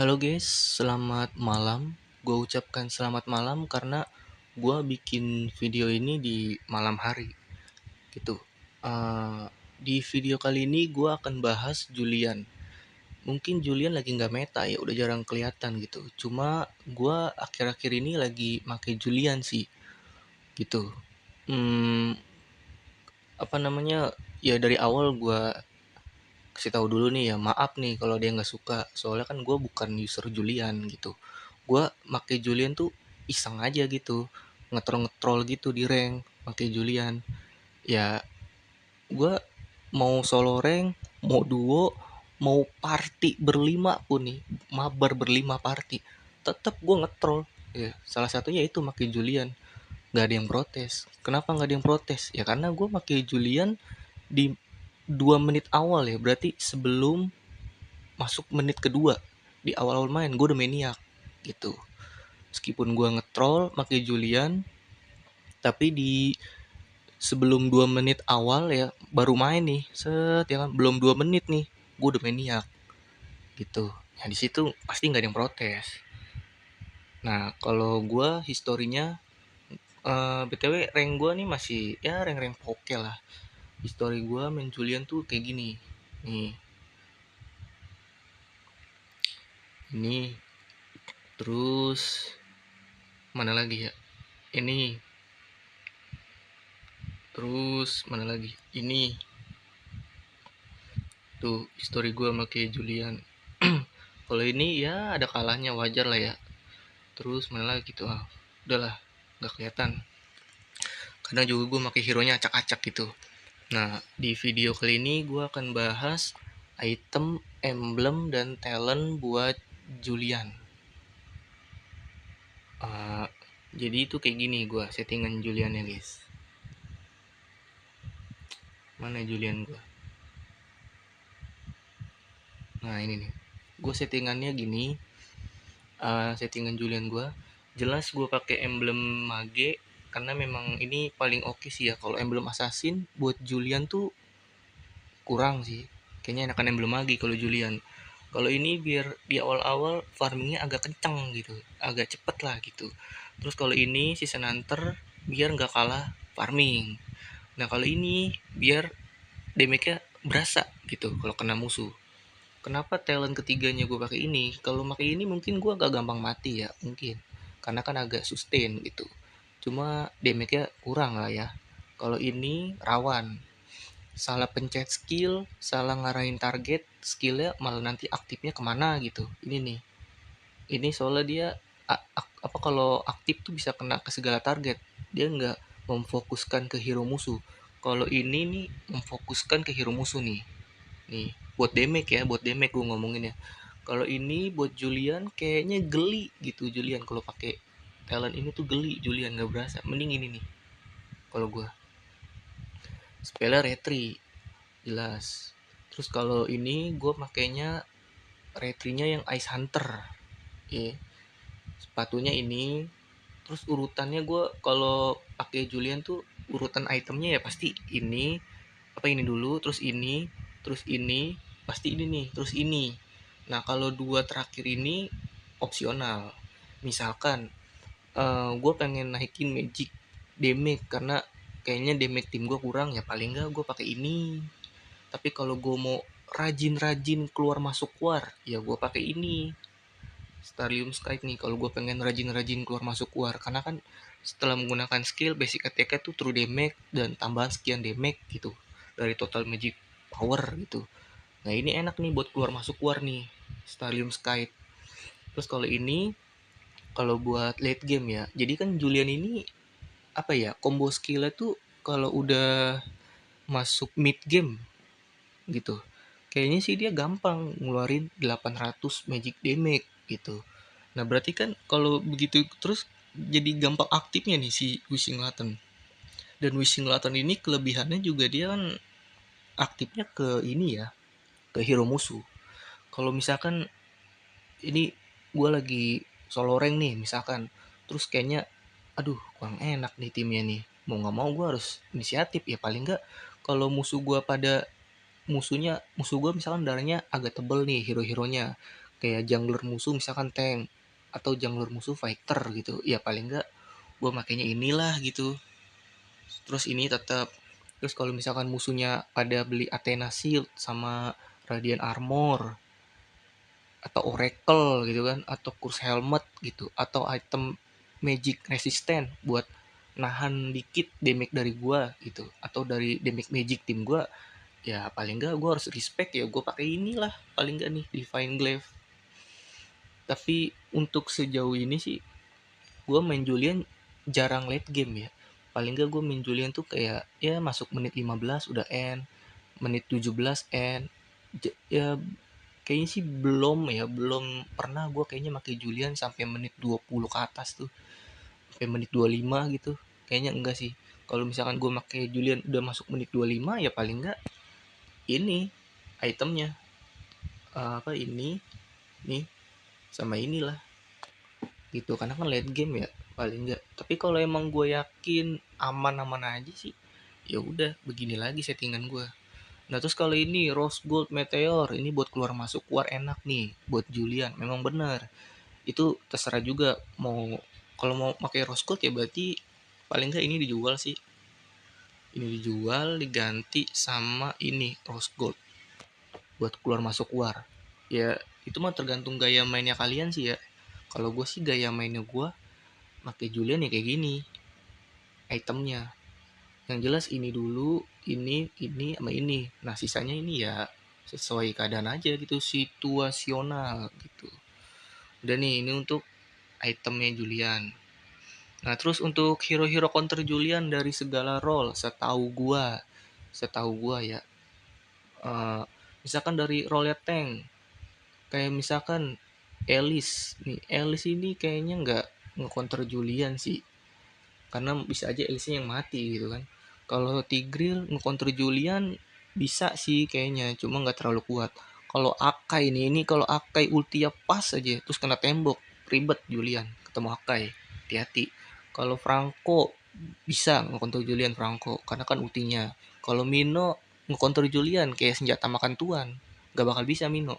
Halo guys, selamat malam. Gue ucapkan selamat malam karena gue bikin video ini di malam hari gitu. Eh, di video kali ini gue akan bahas Julian. Mungkin Julian lagi nggak meta ya, udah jarang kelihatan gitu. Cuma gue akhir-akhir ini lagi make Julian sih gitu. Hmm, apa namanya? Ya dari awal gue kasih tahu dulu nih ya, maaf nih kalau dia nggak suka, soalnya kan gue bukan user Julian gitu. Gue make Julian tuh iseng aja gitu, ngetrol gitu di rank pakai Julian. Ya gue mau solo rank, mau duo, mau party berlima pun nih, mabar berlima party, tetap gue ngetrol. Ya salah satunya itu pakai Julian. Nggak ada yang protes. Kenapa nggak ada yang protes? Ya karena gue pakai Julian di 2 menit awal ya, berarti sebelum masuk menit kedua. Di awal-awal main gue udah maniak gitu. Meskipun gue ngetrol pakai Julian, tapi di sebelum 2 menit awal ya baru main nih, set ya kan, belum 2 menit nih gue udah maniak gitu. Nah di situ pasti nggak ada yang protes. Nah kalau gue historinya, btw rank gue nih masih ya rank-rank oke lah. Histori gue main Julian tuh kayak gini nih, ini terus mana lagi ya, ini terus mana lagi, ini tuh history gue pakai Julian. Kalau ini ya ada kalahnya, wajar lah ya. Terus mana lagi gitu, udahlah nggak kelihatan. Kadang juga gue pakai hero nya acak-acak gitu. Nah di video kali ini gue akan bahas item, emblem, dan talent buat Julian. Uh, jadi itu kayak gini gue settingan Julian ya guys. Mana Julian gue? Nah ini nih, gue settingannya gini. Settingan Julian gue jelas gue pakai emblem mage karena memang ini paling oke sih ya. Kalau emblem assassin buat Julian tuh kurang sih, kayaknya enakan emblem mage kalau Julian. Kalau ini biar di awal-awal farmingnya agak kencang gitu, agak cepet lah gitu. Terus kalau ini season hunter biar nggak kalah farming. Nah kalau ini biar damage-nya berasa gitu kalau kena musuh. Kenapa talent ketiganya gue pakai ini? Kalau pakai ini mungkin gue agak gampang mati ya, mungkin. Karena kan agak sustain gitu. Cuma damage-nya kurang lah ya. Kalau ini rawan. Salah pencet skill, salah ngarahin target, skillnya malah nanti aktifnya kemana gitu. Ini nih. Ini soalnya dia apa kalau aktif tuh bisa kena ke segala target. Dia nggak memfokuskan ke hero musuh. Kalau ini nih memfokuskan ke hero musuh nih. Nih, buat damage ya, buat damage gue ngomongin ya. Kalau ini buat Julian kayaknya geli gitu Julian, kalau pakai talent ini tuh geli Julian, nggak berasa. Mending ini nih. Kalau gue spellnya retri jelas. Terus kalau ini gue makainya retrinya yang Ice Hunter. Ya, sepatunya ini. Terus urutannya gue kalau pakai Julian tuh urutan itemnya ya pasti ini, apa ini dulu, terus ini, pasti ini nih, terus ini. Nah kalau dua terakhir ini opsional. Misalkan gue pengen naikin magic damage karena kayaknya damage tim gue kurang, ya paling nggak gue pakai ini. Tapi kalau gue mau rajin-rajin keluar masuk war, ya gue pakai ini, Starlium Sky nih. Kalau gue pengen rajin-rajin keluar masuk war, karena kan setelah menggunakan skill basic attack tuh true damage dan tambahan sekian damage gitu dari total magic power gitu. Nah ini enak nih buat keluar masuk war nih, Starlium Sky. Terus kalau ini kalau buat late game ya, jadi kan Julian ini apa ya, combo skillnya tuh kalau udah masuk mid game gitu, kayaknya sih dia gampang ngeluarin 800 magic damage gitu. Nah berarti kan kalau begitu terus jadi gampang aktifnya nih si Wishing Lantern. Dan Wishing Lantern ini kelebihannya juga dia kan aktifnya ke ini ya, ke hero musuh. Kalau misalkan ini gue lagi solo rank nih misalkan, terus kayaknya aduh kurang enak nih timnya nih, mau nggak mau gue harus inisiatif ya. Paling nggak kalau musuh gue misalkan darahnya agak tebel nih hero-heronya, kayak jungler musuh misalkan tank atau jungler musuh fighter gitu, ya paling enggak gue makainya inilah gitu. Terus ini tetap, terus kalau misalkan musuhnya pada beli Athena Shield sama Radiant Armor atau Oracle gitu kan, atau Curse Helmet gitu, atau item Magic Resistant buat nahan dikit damage dari gua gitu, atau dari damage magic tim gua, ya paling enggak gua harus respect, ya gua pakai inilah paling enggak nih Divine Glaive. Tapi untuk sejauh ini sih gua main Julian jarang late game ya. Paling enggak gua main Julian tuh kayak ya masuk menit 15 udah end, menit 17 end. Ya kayaknya sih belum pernah gue kayaknya pakai Julian sampai menit 20 ke atas tuh, sampai menit 25 gitu. Kayaknya enggak sih. Kalau misalkan gue pakai Julian udah masuk menit 25, ya paling enggak ini itemnya apa ini nih sama inilah gitu, karena kan late game ya paling enggak. Tapi kalau emang gue yakin aman-aman aja sih, ya udah begini lagi settingan gue. Nah terus kalau ini Rose Gold Meteor ini buat keluar masuk keluar enak nih buat Julian, memang benar. Itu terserah juga mau, kalau mau pakai Rose Gold ya berarti paling nggak ini dijual sih. Ini dijual diganti sama ini Rose Gold buat keluar masuk keluar. Ya itu mah tergantung gaya mainnya kalian sih ya. Kalau gue sih gaya mainnya gue pakai Julian ya kayak gini itemnya. Yang jelas ini dulu, ini sama ini. Nah sisanya ini ya sesuai keadaan aja gitu, situasional gitu. Udah nih ini untuk itemnya Julian. Nah terus untuk hero-hero counter Julian dari segala role, setahu gua ya, eh, misalkan dari role tank, kayak misalkan Alice ini kayaknya nggak nge-counter Julian sih, karena bisa aja Alice yang mati gitu kan. Kalau Tigreal nge-counter Julian bisa sih kayaknya, cuma nggak terlalu kuat. Kalau Akai ini kalau Akai ultinya pas aja terus kena tembok, ribet Julian ketemu Akai, hati-hati. Kalau Franco bisa nge-counter Julian Franco karena kan ultinya. Kalau Mino nge-counter Julian kayak senjata makan tuan, nggak bakal bisa Mino.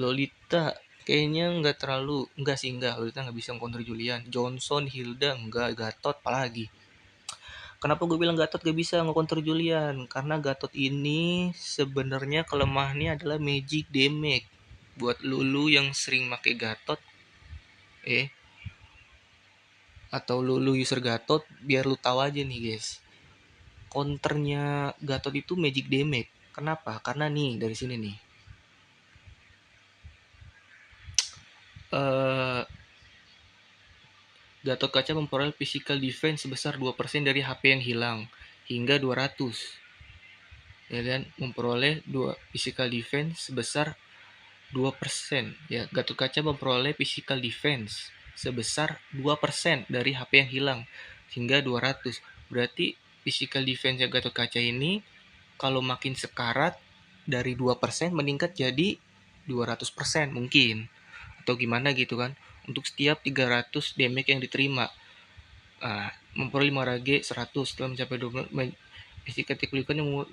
Lolita kayaknya nggak, Lolita nggak bisa nge-counter Julian. Johnson, Hilda nggak, Gatot apalagi. Kenapa gue bilang Gatot gak bisa nge-counter Julian? Karena Gatot ini sebenarnya kelemahannya adalah magic damage. Buat lulu yang sering pakai Gatot, atau lulu user Gatot, biar lu tahu aja nih guys. Counternya Gatot itu magic damage. Kenapa? Karena nih dari sini nih. Eh Gatot Kaca memperoleh physical defense sebesar 2% dari HP yang hilang hingga 200. Ya kan? Memperoleh 2 physical defense sebesar 2%. Ya, Gatot Kaca memperoleh physical defense sebesar 2% dari HP yang hilang hingga 200. Berarti physical defense Gatot Kaca ini kalau makin sekarat dari 2% meningkat jadi 200% mungkin. Atau gimana gitu kan. Untuk setiap 300 damage yang diterima. Memperoleh 5 rage 100 setelah mencapai 20 physical ketika yang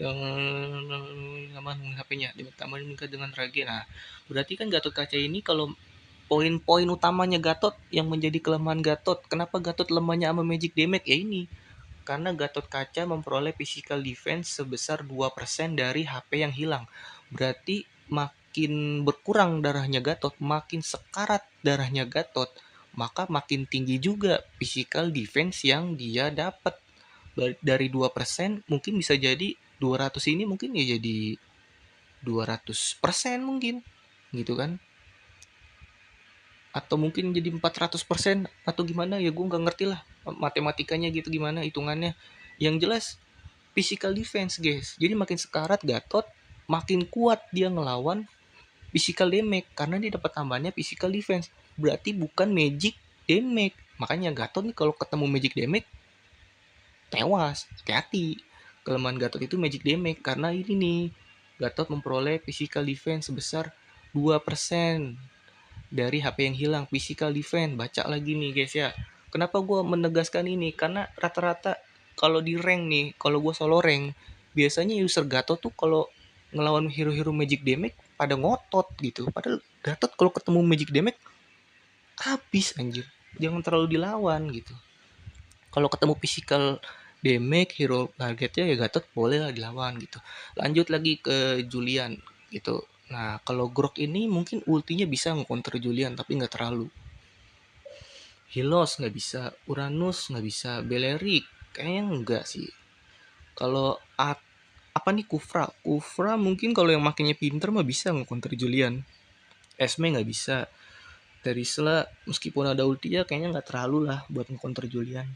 aman HP-nya ditambah meningkat dengan rage. Nah, berarti kan Gatot Kaca ini kalau poin-poin utamanya Gatot yang menjadi kelemahan Gatot, kenapa Gatot lemahnya sama magic damage ya ini? Karena Gatot Kaca memperoleh physical defense sebesar 2% dari HP yang hilang. Berarti makin berkurang darahnya Gatot, makin sekarat darahnya Gatot, maka makin tinggi juga physical defense yang dia dapat. Dari 2% mungkin bisa jadi 200 ini mungkin ya jadi 200% mungkin gitu kan, atau mungkin jadi 400% atau gimana ya, gue nggak ngerti lah matematikanya gitu gimana hitungannya. Yang jelas physical defense guys, jadi makin sekarat Gatot makin kuat dia ngelawan physical damage karena dia dapat tambahannya physical defense, berarti bukan magic damage. Makanya Gatot nih kalau ketemu magic damage tewas, hati-hati. Kelemahan Gatot itu magic damage karena ini nih, Gatot memperoleh physical defense sebesar 2% dari HP yang hilang. Physical defense, baca lagi nih guys ya. Kenapa gue menegaskan ini? Karena rata-rata kalau di rank nih, kalau gue solo rank, biasanya user Gatot tuh kalau ngelawan hero-hero magic damage pada ngotot gitu. Padahal Gatot kalau ketemu Magic Damage habis anjir. Jangan terlalu dilawan gitu. Kalau ketemu physical damage hero targetnya ya Gatot boleh lah dilawan gitu. Lanjut lagi ke Julian gitu. Nah kalau Grok ini mungkin ultinya bisa nge-counter Julian tapi nggak terlalu. Hylos nggak bisa, Uranus nggak bisa, Belerik kayaknya enggak sih. Kalau apa nih Kufra mungkin kalau yang makinnya pinter mah bisa nge-counter Julian. Esme nggak bisa. Terisla meskipun ada ulti ya kayaknya nggak terlalu lah buat nge-counter Julian.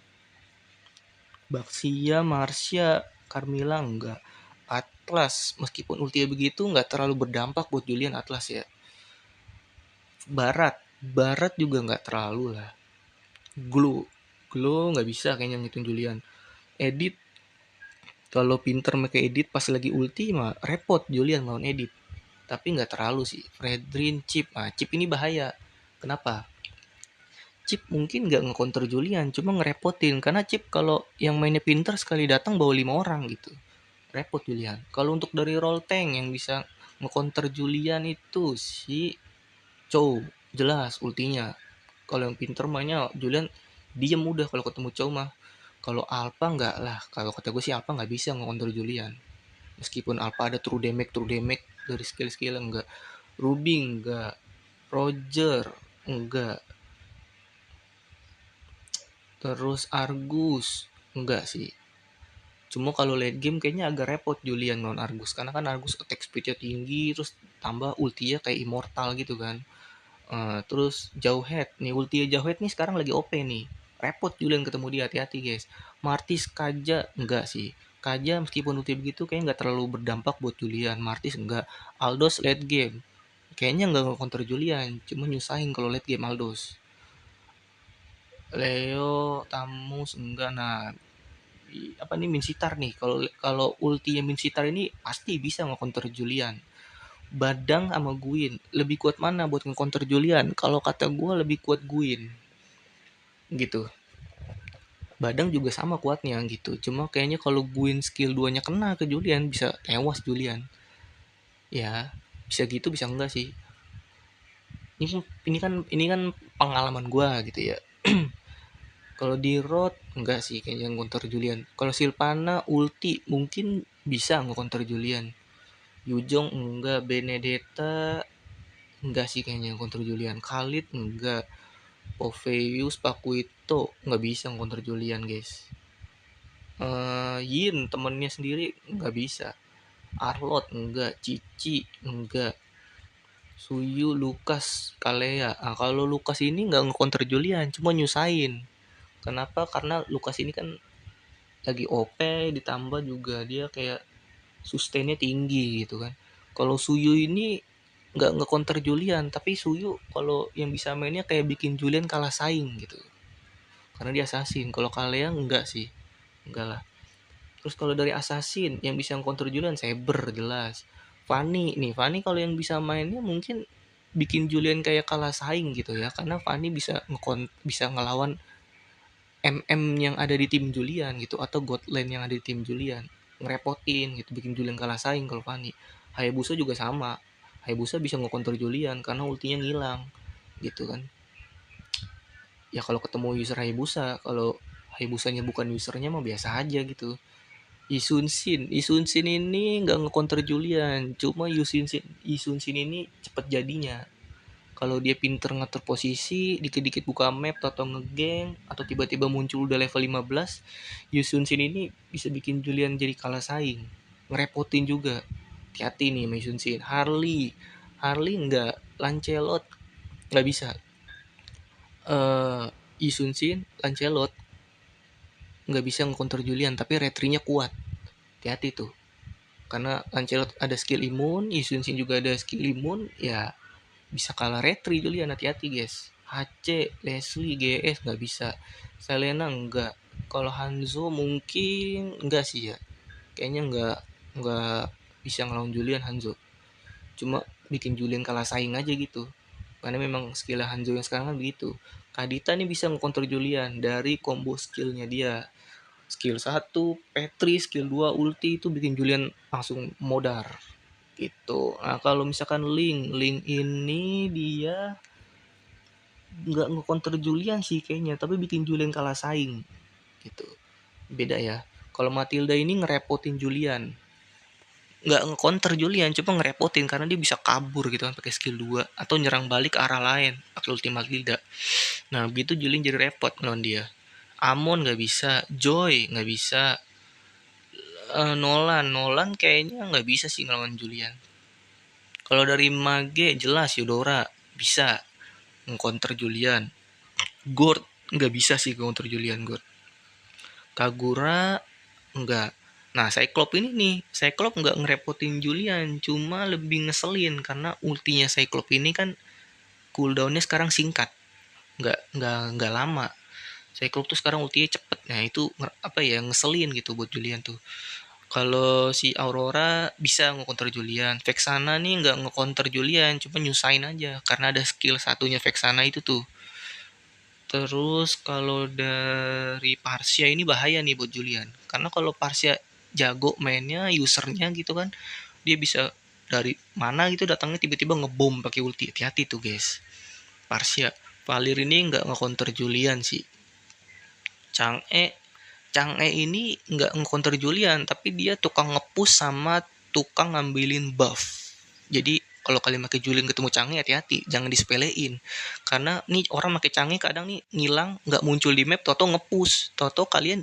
Baxia, Marsha, Carmilla enggak. Atlas meskipun ultinya begitu nggak terlalu berdampak buat Julian Atlas ya. Barat juga nggak terlalu lah. Glow nggak bisa kayaknya ngitung Julian. Edit kalau pinter make edit pas lagi ulti mah repot Julian lawan edit. Tapi nggak terlalu sih. Fredrin, Chip. Nah, Chip ini bahaya. Kenapa? Chip mungkin nggak nge-counter Julian, cuma ngerepotin. Karena Chip kalau yang mainnya pinter sekali datang bawa 5 orang gitu. Repot Julian. Kalau untuk dari role tank yang bisa nge-counter Julian itu si Chow. Jelas ultinya. Kalau yang pinter mainnya Julian diem udah kalau ketemu Chow mah. Kalau Alpha nggak lah. Kalau kata gue sih Alpha nggak bisa nge-counter Julian. Meskipun Alpha ada true damage dari skill-skill enggak. Ruby enggak. Roger enggak. Terus Argus enggak sih. Cuma kalau late game kayaknya agak repot Julian non Argus karena kan Argus attack speednya tinggi terus tambah ultinya kayak immortal gitu kan. Terus Jauhead nih ultinya Jauhead nih sekarang lagi OP nih. Repot Julian ketemu dia, hati-hati guys. Martis Kaja enggak sih. Kaja meskipun ulti begitu kayaknya nggak terlalu berdampak buat Julian. Martis enggak. Aldos late game kayaknya nggak counter Julian, cuma nyusahin kalau late game Aldos. Leo Tamus enggak. Nah apa nih Minsitar nih, kalau kalau ultinya Minsitar ini pasti bisa nge-counter Julian. Badang sama Gwyn lebih kuat mana buat nge-counter Julian? Kalau kata gue lebih kuat Gwyn gitu. Badang juga sama kuatnya gitu, cuma kayaknya kalau Gwyn skill 2 nya kena ke Julian bisa tewas Julian ya. Bisa gitu bisa enggak sih, ini kan pengalaman gue gitu ya. Kalau di road enggak sih kayaknya nge-counter Julian. Kalau Silvana ulti mungkin bisa nge-counter Julian. Yujong enggak, Benedetta enggak sih kayaknya nge-counter Julian. Khalid enggak, Poveus, Pakuito enggak bisa nge-counter Julian guys. Yin temennya sendiri enggak bisa. Arlot enggak, Cici enggak, Suyu, Lukas, Kalea. Nah, kalau Lukas ini enggak nge-counter Julian, cuma nyusahin. Kenapa? Karena Lukas ini kan lagi OP ditambah juga dia kayak sustainnya tinggi gitu kan. Kalau Suyu ini nggak nge-counter Julian, tapi Suyu kalau yang bisa mainnya kayak bikin Julian kalah saing gitu. Karena dia assassin. Kalau kalian enggak sih. Enggak lah. Terus kalau dari assassin yang bisa counter Julian Saber jelas. Fanny kalau yang bisa mainnya mungkin bikin Julian kayak kalah saing gitu ya. Karena Fanny bisa ngelawan MM yang ada di tim Julian gitu atau Godland yang ada di tim Julian, ngerepotin gitu, bikin Julian kalah saing kalau Fanny. Hayabusa juga sama. Hayabusa bisa nge-counter Julian karena ultinya ngilang gitu kan. Ya kalau ketemu user Hayabusa, kalau Hayabusanya bukan usernya mah biasa aja gitu. Isunsin ini nggak nge-counter Julian, cuma Isunsin ini cepet jadinya. Kalau dia pinter ngatur posisi, dikit-dikit buka map atau ngegeng atau tiba-tiba muncul udah level 15, Yusun Shin ini bisa bikin Julian jadi kalah saing. Ngerepotin juga. Hati-hati nih sama Yusun Shin. Harley enggak, Lancelot nggak bisa. Yusun Shin, Lancelot nggak bisa nge-counter Julian tapi retrinya kuat. Hati-hati tuh. Karena Lancelot ada skill imun, Yusun Shin juga ada skill imun, ya bisa kalah retri Julian, hati-hati guys. HC, Leslie, GS nggak bisa. Selena enggak. Kalau Hanzo mungkin enggak sih ya. Kayaknya enggak bisa ngelawan Julian Hanzo. Cuma bikin Julian kalah saing aja gitu. Karena memang skill Hanzo yang sekarang kan begitu. Kadita nih bisa nge-counter Julian dari combo skillnya dia. Skill 1 Petri, skill 2 ulti itu bikin Julian langsung modar. gitu. Nah, kalau misalkan Link ini dia nggak nge-counter Julian sih kayaknya, tapi bikin Julian kalah saing gitu. Beda ya. Kalau Matilda ini ngerepotin Julian. Nggak nge-counter Julian, cuma ngerepotin karena dia bisa kabur gitu kan pakai skill 2 atau nyerang balik ke arah lain pakai ulti Matilda. Nah, begitu Julian jadi repot lawan dia. Amon nggak bisa, Joy nggak bisa, Nolan kayaknya nggak bisa sih ngelawan Julian. Kalau dari Mage jelas Yudora bisa nge-counter Julian. Gord nggak bisa sih counter Julian Gord. Kagura enggak. Nah, Cyclops ini nih, Cyclops nggak ngerepotin Julian, cuma lebih ngeselin karena ultinya Cyclops ini kan cooldownnya sekarang singkat, nggak lama. Cyclops tuh sekarang ultinya cepet, nah itu apa ya ngeselin gitu buat Julian tuh. Kalau si Aurora bisa nge-counter Julian, Vexana nih nggak nge-counter Julian, cuma nyusahin aja karena ada skill satunya Vexana itu tuh. Terus kalau dari Parsia ini bahaya nih buat Julian. Karena kalau Parsia jago mainnya, usernya gitu kan, dia bisa dari mana gitu datangnya tiba-tiba ngebom pakai ulti. Hati-hati tuh guys. Parsia, Valir ini nggak nge-counter Julian sih. Chang'e ini nggak nge-counter Julian, tapi dia tukang nge-push sama tukang ngambilin buff. Jadi kalau kalian pakai Julian ketemu Chang'e hati-hati, jangan disepelein. Karena nih orang pakai Chang'e kadang nih ngilang, nggak muncul di map, toto nge-push, toto kalian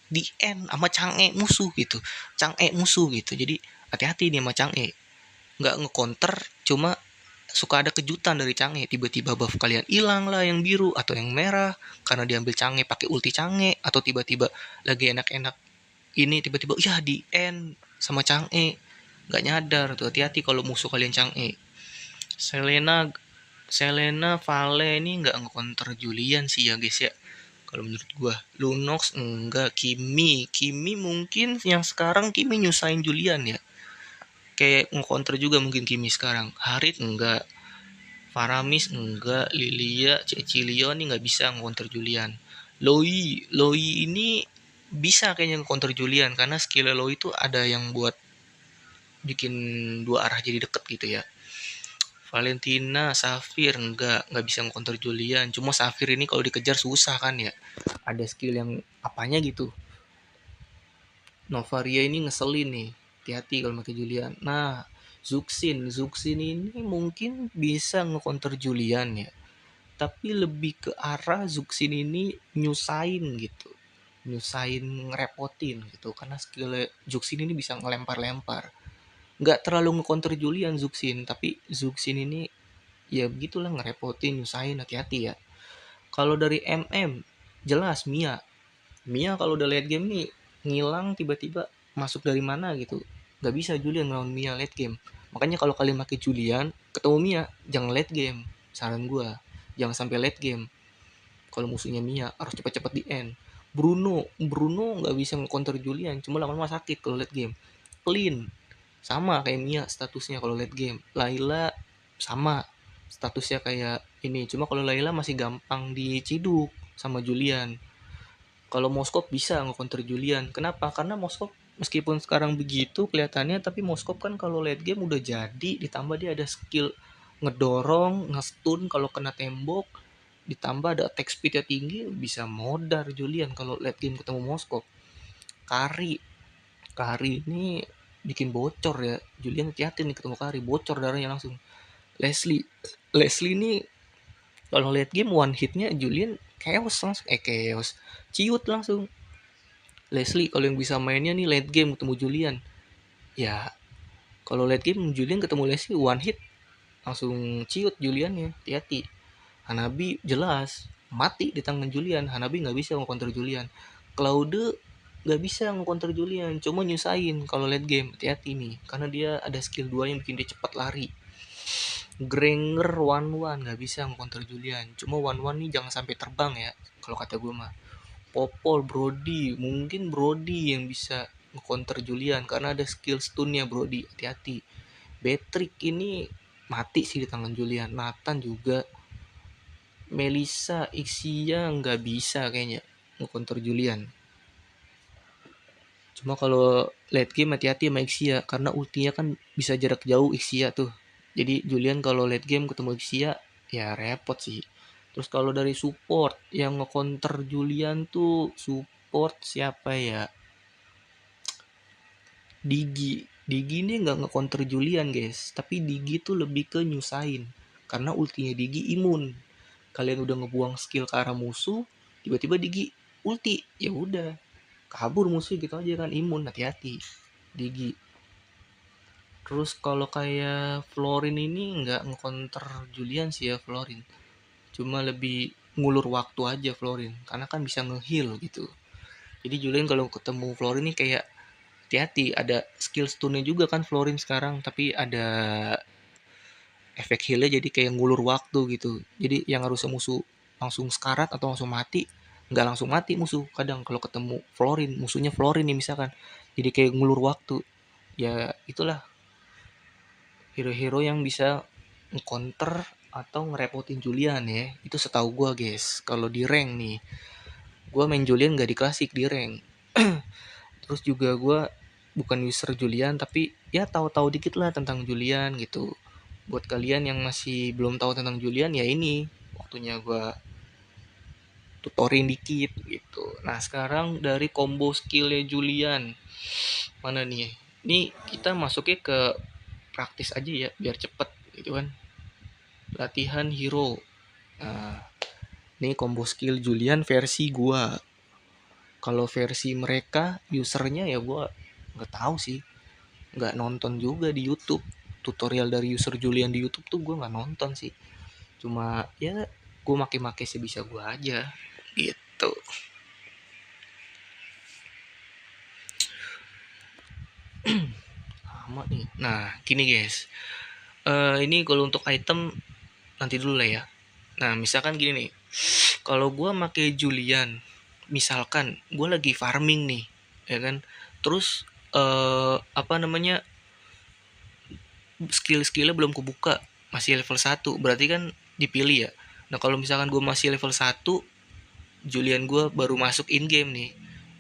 di end sama Chang'e musuh gitu. Chang'e musuh gitu. Jadi hati-hati nih sama Chang'e. Nggak nge-counter, cuma suka ada kejutan dari Chang'e, tiba-tiba buff kalian hilang lah yang biru atau yang merah karena diambil Chang'e pakai ulti Chang'e, atau tiba-tiba lagi enak-enak ini tiba-tiba ya di end sama Chang'e, nggak nyadar tuh. Hati-hati kalau musuh kalian Chang'e. Selena Selena Vale ini nggak nge-counter Julian sih ya guys ya, kalau menurut gua. Lunox enggak, Kimi mungkin yang sekarang Kimi nyusahin Julian ya, kayak nge-counter juga mungkin Kimi sekarang. Harit enggak, Faramis enggak, Lilia, Cecilio nih nggak bisa nge-counter Julian. Loi ini bisa kayaknya nge-counter Julian karena skill Loi itu ada yang buat bikin dua arah jadi deket gitu ya. Valentina, Safir nggak bisa nge-counter Julian. Cuma Safir ini kalau dikejar susah kan ya. Ada skill yang apanya gitu. Novaria ini ngeselin nih. Hati-hati kalau pakai Julian. Nah, Zuxin ini mungkin bisa nge-counter Julian ya. Tapi lebih ke arah Zuxin ini nyusain gitu. Nyusain ngerepotin gitu. Karena skill Zuxin ini bisa ngelempar-lempar. Nggak terlalu nge-counter Julian Zuxin. Tapi Zuxin ini ya begitulah ngerepotin, nyusahin, hati-hati ya. Kalau dari jelas Mia kalau udah late game nih ngilang tiba-tiba masuk dari mana gitu, nggak bisa Julian ngelawan Mia late game. Makanya kalau kalian pakai Julian ketemu Mia jangan late game, saran gua jangan sampai late game. Kalau musuhnya Mia harus cepat-cepat di end. Bruno nggak bisa nge-counter Julian, cuma lama-lama sakit kalau late game. Clean sama kayak Mia statusnya kalau late game. Layla sama statusnya kayak ini, cuma kalau Layla masih gampang diciduk sama Julian. Kalau Moskop bisa nge-counter Julian. Kenapa? Karena Moskop meskipun sekarang begitu kelihatannya, tapi Moskop kan kalau late game udah jadi, ditambah dia ada skill ngedorong, ngestun kalau kena tembok, ditambah ada attack speednya tinggi, bisa modar Julian kalau late game ketemu Moskop. Kari ini bikin bocor ya. Julian hati-hati nih ketemu Kari, bocor darahnya langsung. Leslie ini kalau late game one hitnya Julian chaos langsung, chaos ciut langsung. Leslie kalau yang bisa mainnya nih late game ketemu Julian ya, kalau late game Julian ketemu Leslie one hit langsung ciut Juliannya, hati-hati. Hanabi jelas mati di tangan Julian, Hanabi nggak bisa nge-counter Julian. Claude nggak bisa nge-counter Julian, cuma nyusahin kalau late game, hati-hati nih karena dia ada skill 2 yang bikin dia cepat lari. Granger one nggak bisa nge-counter Julian, cuma one nih jangan sampai terbang ya kalau kata gue mah. Popol, Brody, mungkin Brody yang bisa nge-counter Julian karena ada skill stunnya Brody, hati-hati. Patrick ini mati sih di tangan Julian. Nathan juga. Melissa, Ixia nggak bisa kayaknya nge-counter Julian. Cuma kalau late game hati-hati sama Ixia karena ultinya kan bisa jarak jauh Ixia tuh. Jadi Julian kalau late game ketemu Ixia ya repot sih. Terus kalau dari support yang nge-counter Julian tuh support siapa ya? Digi. Digi ini nggak nge-counter Julian guys, tapi Digi tuh lebih ke nyusahin. Karena ultinya Digi imun. Kalian udah ngebuang skill ke arah musuh, tiba-tiba Digi ulti, ya udah kabur musuh gitu aja kan, imun, hati-hati Digi. Terus kalau kayak Florin ini nggak nge-counter Julian sih ya Florin. Cuma lebih ngulur waktu aja Florin. Karena kan bisa nge-heal gitu. Jadi Julian kalau ketemu Florin ini kayak hati-hati. Ada skill stunnya juga kan Florin sekarang. Tapi ada efek healnya jadi kayak ngulur waktu gitu. Jadi yang harusnya musuh langsung sekarat atau langsung mati. Nggak langsung mati musuh. Kadang kalau ketemu Florin. Musuhnya Florin nih misalkan. Jadi kayak ngulur waktu. Ya itulah hero-hero yang bisa counter atau ngerepotin Julian ya. Itu setahu gue guys. Kalau di rank nih, gue main Julian gak di klasik, di rank. Terus juga gue bukan user Julian tapi ya tahu-tahu dikit lah tentang Julian gitu. Buat kalian yang masih belum tahu tentang Julian ya ini waktunya gue tutorin dikit gitu. Nah sekarang dari combo skillnya Julian mana nih? Ini kita masuknya ke praktis aja ya biar cepet gitu kan. Latihan hero. Nah, ini combo skill Julian versi gua. Kalau versi mereka usernya ya gua nggak tahu sih, nggak nonton juga di YouTube. Tutorial dari user Julian di YouTube tuh gua nggak nonton sih. Cuma ya gua make-make sebisa gua aja gitu. Lama nih. Nah, gini guys. Ini kalau untuk item nanti dulu lah ya. Nah, misalkan gini nih. Kalau gua make Julian, misalkan gue lagi farming nih ya kan, terus apa namanya, skill-skillnya belum kebuka, masih level 1 berarti kan dipilih ya. Nah kalau misalkan gue masih level 1, Julian gue baru masuk in game nih,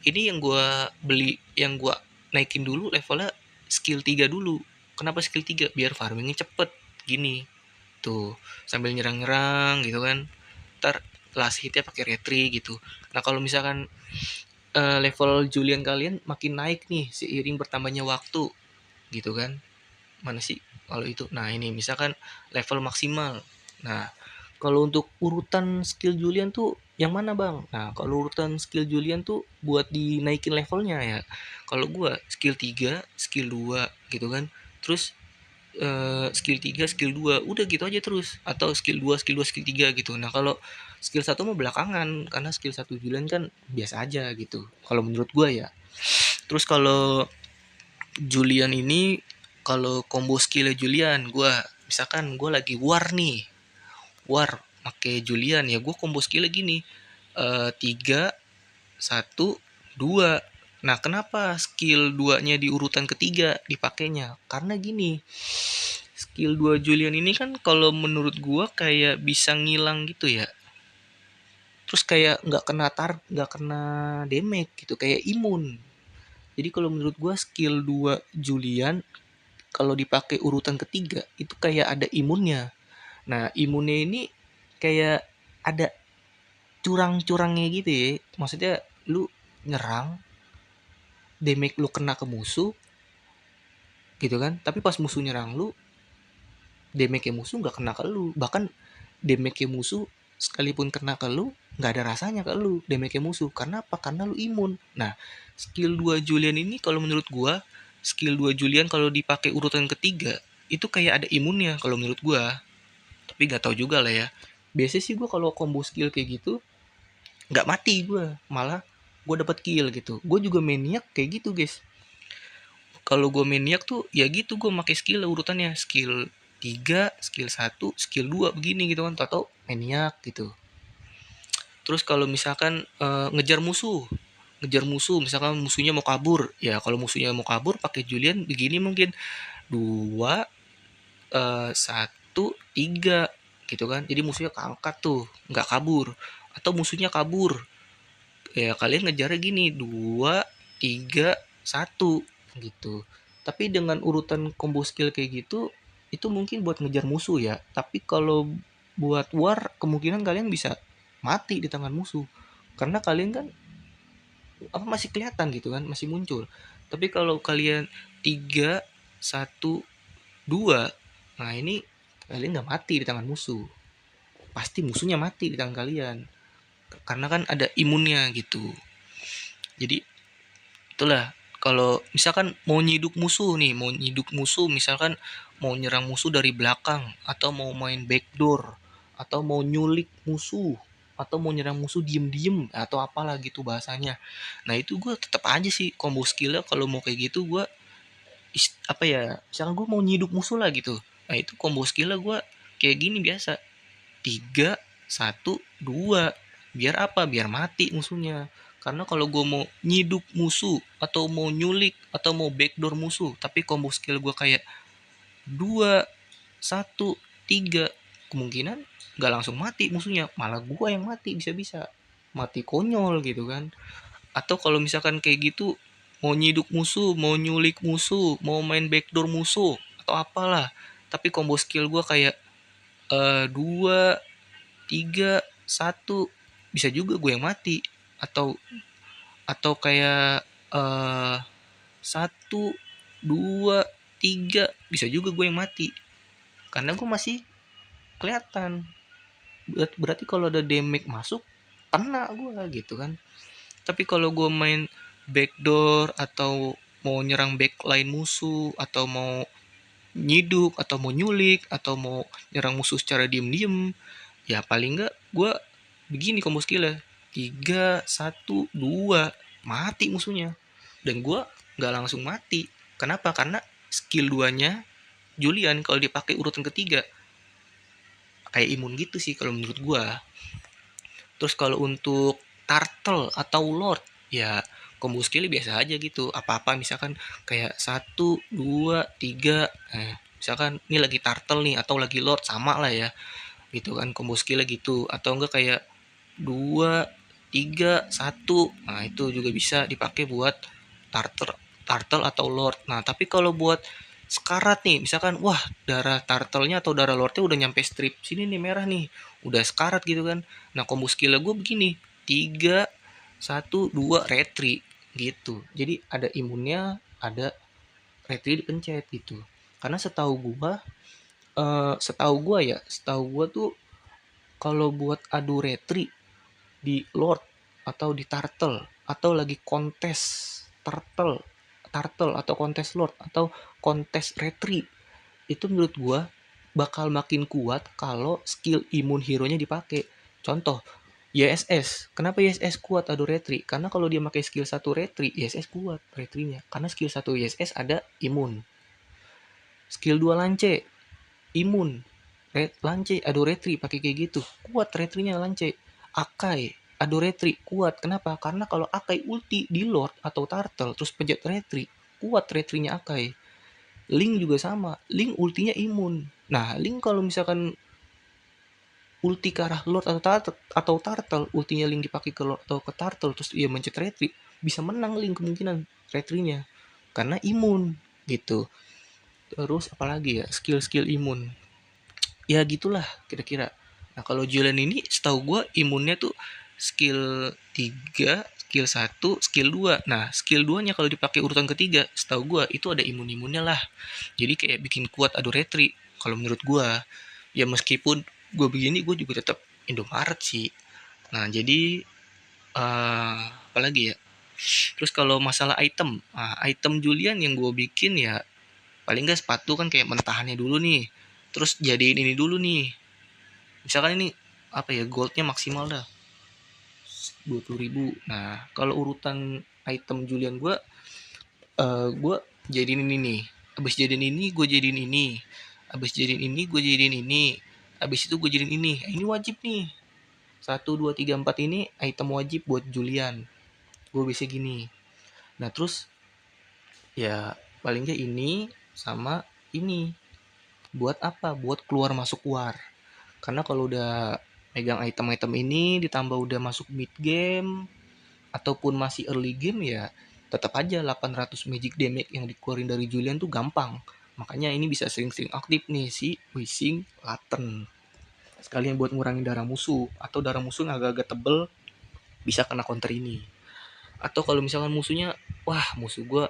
ini yang gue beli, yang gue naikin dulu levelnya skill 3 dulu. Kenapa skill 3? Biar farmingnya cepet gini tuh, sambil nyerang-nyerang gitu kan, ntar last hitnya pakai retri gitu. Nah kalau misalkan level Julian kalian makin naik nih seiring bertambahnya waktu gitu kan, mana sih kalau itu, nah ini misalkan level maksimal. Nah kalau untuk urutan skill Julian tuh yang mana bang? Nah kalau urutan skill Julian tuh buat dinaikin levelnya ya, kalau gua skill 3 skill 2 gitu kan, terus skill 3 skill 2 udah gitu aja terus, atau skill 2 skill 2 skill 3 gitu. Nah kalau skill 1 mau belakangan karena skill 1 Julian kan biasa aja gitu kalau menurut gua ya. Terus kalau Julian ini, kalau combo skillnya Julian, gua misalkan gua lagi war nih, war pakai Julian ya, gua combo skillnya gini, 3 1 2. Nah kenapa skill 2 nya di urutan ketiga dipakainya? Karena gini, skill 2 Julian ini kan kalau menurut gua kayak bisa ngilang gitu ya. Terus kayak nggak kena damage gitu, kayak imun. Jadi kalau menurut gua skill 2 Julian kalau dipakai urutan ketiga itu kayak ada imunnya. Nah, imunnya ini kayak ada curang-curangnya gitu ya. Maksudnya lu nyerang, damage lu kena ke musuh gitu kan. Tapi pas musuh nyerang lu, damage musuh nggak kena ke lu. Bahkan damage musuh sekalipun kena ke lu nggak ada rasanya ke lu damage musuh. Karena apa? Karena lu imun. Nah skill 2 Julian ini kalau menurut gua, skill 2 Julian kalau dipakai urutan ketiga itu kayak ada imunnya kalau menurut gua. Tapi nggak tahu juga lah ya. Biasanya sih gua kalau combo skill kayak gitu nggak mati gua, malah gua dapat kill gitu. Gua juga maniak kayak gitu guys. Kalau gue maniak tuh ya gitu, gue pakai skill urutannya skill 3 skill 1 skill 2 begini gitu kan, atau maniak gitu. Terus kalau misalkan ngejar musuh misalkan musuhnya mau kabur ya, kalau musuhnya mau kabur pakai Julian begini mungkin 2 1 3 gitu kan, jadi musuhnya keangkat tuh nggak kabur. Atau musuhnya kabur ya kalian ngejarnya gini 2 3 satu gitu. Tapi dengan urutan combo skill kayak gitu, itu mungkin buat ngejar musuh ya. Tapi kalau buat war, kemungkinan kalian bisa mati di tangan musuh. Karena kalian kan apa masih kelihatan gitu kan, masih muncul. Tapi kalau kalian 3, 1, 2, nah ini kalian nggak mati di tangan musuh. Pasti musuhnya mati di tangan kalian. Karena kan ada imunnya gitu. Jadi itulah, kalau misalkan mau nyiduk musuh nih, mau nyiduk musuh misalkan mau nyerang musuh dari belakang, atau mau main backdoor, atau mau nyulik musuh, atau mau nyerang musuh diem-diem atau apalah gitu bahasanya. Nah itu gue tetap aja sih combo skillnya kalau mau kayak gitu gue apa ya, misalkan gue mau nyiduk musuh lah gitu. Nah itu combo skillnya gue kayak gini biasa, 3, 1, 2, biar apa, biar mati musuhnya. Karena kalau gue mau nyiduk musuh atau mau nyulik atau mau backdoor musuh tapi combo skill gue kayak 2, 1, 3, kemungkinan gak langsung mati musuhnya, malah gue yang mati, bisa-bisa mati konyol gitu kan. Atau kalau misalkan kayak gitu, mau nyiduk musuh, mau nyulik musuh, mau main backdoor musuh atau apalah, tapi combo skill gue kayak 2, 3, 1, bisa juga gue yang mati. Atau kayak 1, 2, 3, bisa juga gue yang mati karena gue masih kelihatan. Berarti kalau ada damage masuk kena gue gitu kan. Tapi kalau gue main backdoor atau mau nyerang backline musuh, atau mau nyiduk atau mau nyulik atau mau nyerang musuh secara diem-diem, ya paling enggak gue begini combo skillnya, 3, 1, 2, mati musuhnya. Dan gue nggak langsung mati. Kenapa? Karena skill 2-nya Julian kalau dipakai urutan ketiga kayak imun gitu sih kalau menurut gue. Terus kalau untuk turtle atau lord, ya combo skill biasa aja gitu. Apa-apa misalkan kayak 1, 2, 3, misalkan ini lagi turtle nih atau lagi lord, sama lah ya gitu kan combo skillnya gitu. Atau enggak kayak 2, 3, 1, nah itu juga bisa dipakai buat turtle atau lord. Nah tapi kalau buat sekarat nih, misalkan wah darah turtle-nya atau darah lordnya udah nyampe strip sini nih, merah nih, udah sekarat gitu kan. Nah combo skillnya gue begini, 3, 1, 2, retri gitu. Jadi ada imunnya, ada retri dipencet gitu. Karena setahu gue tuh kalau buat adu retri di Lord atau di Turtle atau lagi kontes Turtle Turtle atau kontes Lord atau kontes Retri, itu menurut gua bakal makin kuat kalau skill imun hero-nya dipakai. Contoh YSS. Kenapa YSS kuat adu Retri? Karena kalau dia pakai skill 1 Retri, YSS kuat Retrinya. Karena skill 1 YSS ada imun. Skill 2 Lance, imun. Lance adu Retri pakai kayak gitu. Kuat Retrinya Lance. Akai adu retri kuat. Kenapa? Karena kalau Akai ulti di Lord atau Turtle terus pencet retri, kuat retrinya Akai. Link juga sama. Link ultinya imun. Nah, Link kalau misalkan ulti ke arah Lord atau Turtle, ultinya Link dipakai ke Lord atau ke Turtle terus dia mencet retri, bisa menang Link kemungkinan retrinya. Karena imun gitu. Terus apalagi ya skill-skill imun. Ya gitulah kira-kira. Nah kalau Julian ini setahu gue imunnya tuh skill 3, skill 1, skill 2. Nah skill 2 nya kalau dipakai urutan ketiga, setahu gue itu ada imun-imunnya lah. Jadi kayak bikin kuat adu retri. Kalau menurut gue, ya meskipun gue begini gue juga tetap Indomaret sih. Nah jadi apalagi ya. Terus kalau masalah item, item Julian yang gue bikin ya paling gak sepatu kan kayak mentahannya dulu nih. Terus jadiin ini dulu nih, misalkan ini apa ya, goldnya maksimal dah 20.000. Nah kalau urutan item Julian gue jadiin ini nih, abis jadiin ini gue jadiin ini, abis jadiin ini gue jadiin ini, abis itu gue jadiin ini. Ini wajib nih, 1, 2, 3, 4 ini item wajib buat Julian. Gue bisa gini. Nah terus ya paling gak ini sama ini buat apa, buat keluar masuk war. Karena kalau udah megang item-item ini ditambah udah masuk mid game ataupun masih early game, ya tetap aja 800 magic damage yang dikeluarin dari Julian tuh gampang. Makanya ini bisa sering-sering aktif nih si Wishing Laten. Sekalian buat ngurangin darah musuh, atau darah musuh yang agak-agak tebel bisa kena counter ini. Atau kalau misalkan musuhnya, wah musuh gue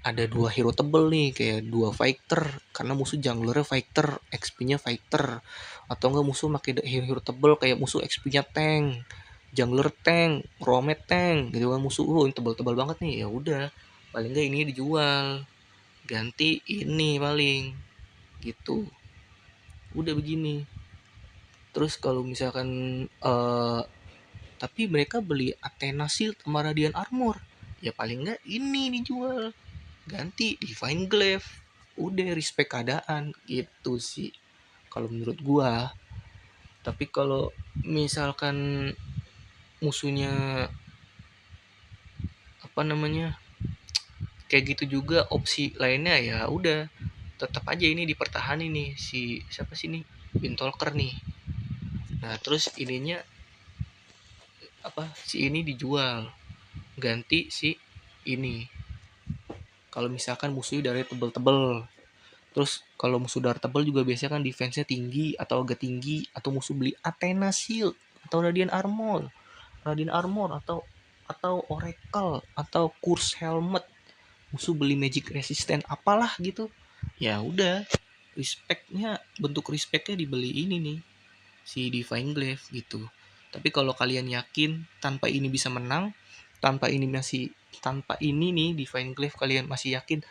ada 2 hero tebel nih, kayak 2 fighter, karena musuh junglernya fighter, XP-nya fighter. Atau enggak musuh pakai hero tebel kayak musuh XP-nya tank, jungler tank, roamette tank gitu kan, musuh ini tebel-tebel banget nih. Ya udah, paling enggak ini dijual, ganti ini paling gitu. Udah begini. Terus kalau misalkan tapi mereka beli Athena Shield sama Radiant Armor, ya paling enggak ini dijual, ganti Divine Glaive. Udah respect keadaan gitu sih kalau menurut gua. Tapi kalau misalkan musuhnya apa namanya kayak gitu juga, opsi lainnya ya udah tetap aja ini dipertahankan nih si siapa sih nih, Windtalker nih. Nah terus ininya apa, si ini dijual, ganti si ini kalau misalkan musuhnya dari tebel-tebel. Terus kalau musuh darah tebel juga biasanya kan defense-nya tinggi atau agak tinggi, atau musuh beli Athena Shield atau Radiant Armor atau Oracle atau Curse Helmet. Musuh beli Magic Resistant apalah gitu. Ya udah, bentuk respectnya dibeli ini nih, si Divine Glaive gitu. Tapi kalau kalian yakin tanpa ini bisa menang, tanpa ini nih Divine Glaive kalian masih yakin,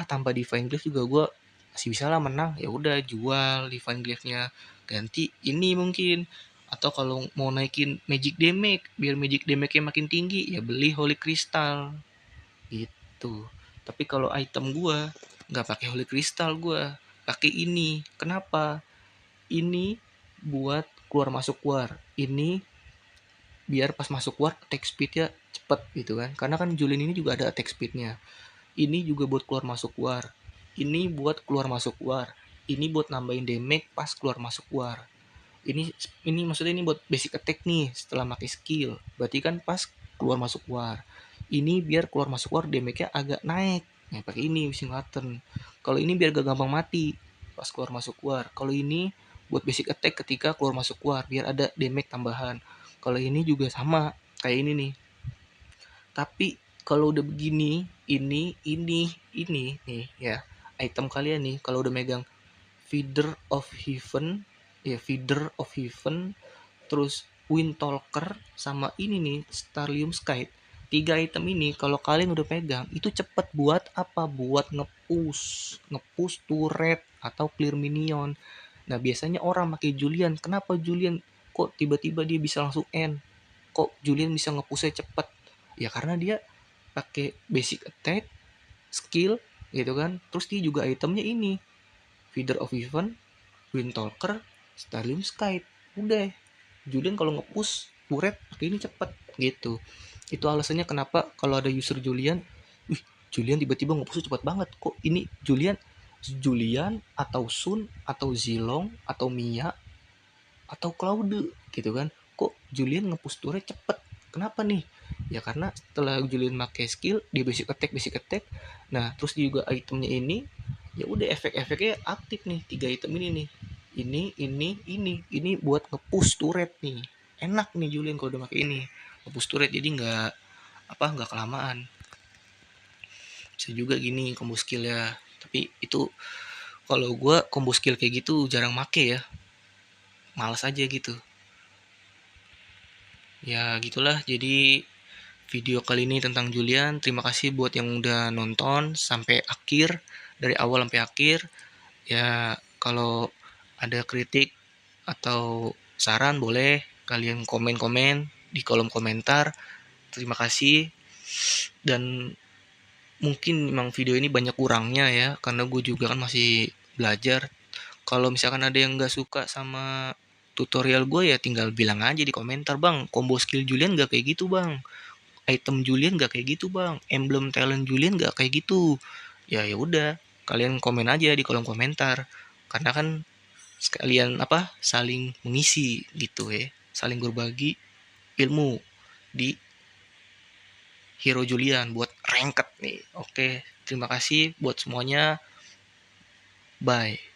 tanpa Divine Glaive juga gue masih bisa lah menang, ya udah jual Divine Glaive-nya, ganti ini mungkin. Atau kalau mau naikin magic damage biar magic damage-nya makin tinggi, ya beli Holy Crystal gitu. Tapi kalau item gue nggak pakai Holy Crystal, gue pakai ini. Kenapa? Ini buat keluar masuk keluar, ini biar pas masuk keluar attack speednya cepet gitu kan, karena kan Julian ini juga ada attack speednya. Ini juga buat keluar masuk keluar, ini buat keluar masuk keluar, ini buat nambahin damage pas keluar masuk keluar. Ini maksudnya ini buat basic attack nih setelah pakai skill, berarti kan pas keluar masuk keluar. Ini biar keluar masuk keluar damage-nya agak naik, nah pakai ini Wishing Lantern. Kalau ini biar gak gampang mati pas keluar masuk keluar. Kalau ini buat basic attack ketika keluar masuk keluar biar ada damage tambahan. Kalau ini juga sama kayak ini nih. Tapi kalau udah begini, ini nih ya, item kalian nih kalau udah megang Feeder of Heaven, ya Feeder of Heaven, terus Windtalker sama ini nih Starlium Sky. 3 item ini kalau kalian udah pegang itu cepet buat apa? Buat ngepush turret atau clear minion. Nah biasanya orang pakai Julian. Kenapa Julian kok tiba-tiba dia bisa langsung end? Kok Julian bisa ngepushnya cepet? Ya karena dia pakai basic attack, skill gitu kan. Terus dia juga itemnya ini Feeder of Heaven, Windtalker, Starlium Sky. Udah, Julian kalau nge-push turret pakai ini cepet gitu. Itu alasannya kenapa kalau ada user Julian, Julian tiba-tiba nge-push cepat banget. Kok ini Julian atau Sun atau Zilong atau Mia atau Claude gitu kan. Kok Julian nge-push turret cepet? Kenapa nih? Ya karena setelah Julian pakai skill di basic attack. Nah, terus juga itemnya ini, ya udah efek-efeknya aktif nih, 3 item ini nih. Ini buat nge-push turret nih. Enak nih Julian kalau udah pakai ini. Nge-push turret jadi nggak kelamaan. Bisa juga gini combo skill ya. Tapi itu kalau gue combo skill kayak gitu jarang make ya. Males aja gitu. Ya gitulah, jadi video kali ini tentang Julian. Terima kasih buat yang udah nonton sampai akhir, dari awal sampai akhir. Ya kalau ada kritik atau saran boleh kalian komen-komen di kolom komentar. Terima kasih. Dan mungkin memang video ini banyak kurangnya ya, karena gue juga kan masih belajar. Kalau misalkan ada yang nggak suka sama tutorial gue ya tinggal bilang aja di komentar, bang combo skill Julian nggak kayak gitu bang, item Julian nggak kayak gitu bang, emblem talent Julian nggak kayak gitu. Ya udah, kalian komen aja di kolom komentar, karena kan sekalian saling mengisi gitu ya, saling berbagi ilmu di Hero Julian buat ranked nih. Oke, terima kasih buat semuanya. Bye.